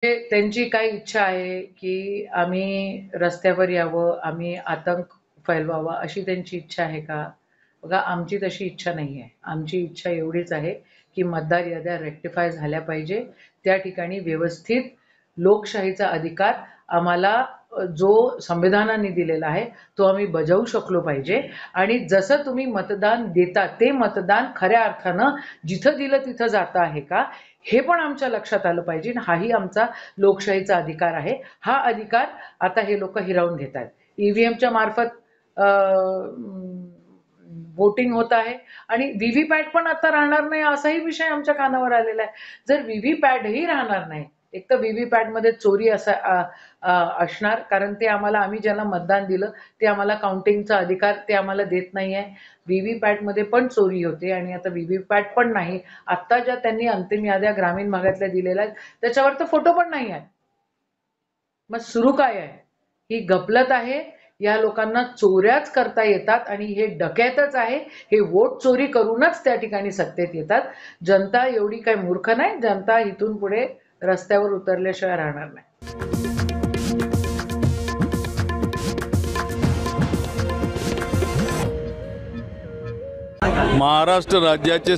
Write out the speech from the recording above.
त्यांची काय इच्छा आहे की आम्ही रस्त्यावर यावं, आम्ही आतंक फैलवावा अशी त्यांची इच्छा आहे का? बघा आमची तशी इच्छा नाही आहे. आमची इच्छा एवढीच आहे की मतदार याद्या रेक्टिफाय झाल्या पाहिजे. त्या ठिकाणी व्यवस्थित लोकशाहीचा अधिकार आम्हाला जो संविधानाने दिलेला आहे तो आम्ही बजावू शकलो पाहिजे आणि जसं तुम्ही मतदान देता ते मतदान खऱ्या अर्थानं जिथं दिलं तिथं जातं आहे का? हे पण आमच्या लक्षात आलं पाहिजे. हाही आमचा लोकशाहीचा अधिकार आहे. हा अधिकार आता हे लोक हिरावून घेत आहेत. ईव्हीएमच्या मार्फत वोटिंग होत आहे आणि व्हीव्हीपॅट पण आता राहणार नाही असाही विषय आमच्या कानावर आलेला आहे. जर व्हीव्हीपॅटही राहणार नाही, एक तर व्हीव्हीपॅटमध्ये चोरी असणार, कारण ते आम्ही ज्याला मतदान दिलं ते आम्हाला काउंटिंगचा अधिकार ते आम्हाला देत नाही आहे. व्हीव्हीपॅटमध्ये पण चोरी होते आणि आता व्हीव्हीपॅट पण नाही. आत्ता ज्या त्यांनी अंतिम याद्या ग्रामीण भागातल्या दिलेल्या आहेत त्याच्यावर तर फोटो पण नाही आहे. मग सुरू काय आहे? ही गफलत आहे. या लोकांना चोऱ्याच करता येतात आणि हे डकॅतच आहे. हे वोट चोरी करूनच त्या ठिकाणी सत्तेत येतात. जनता एवढी काही मूर्ख नाही. जनता इथून पुढे रस्त्यावर उतरल्याशिवाय राहणार नाही. महाराष्ट्र राज्याचे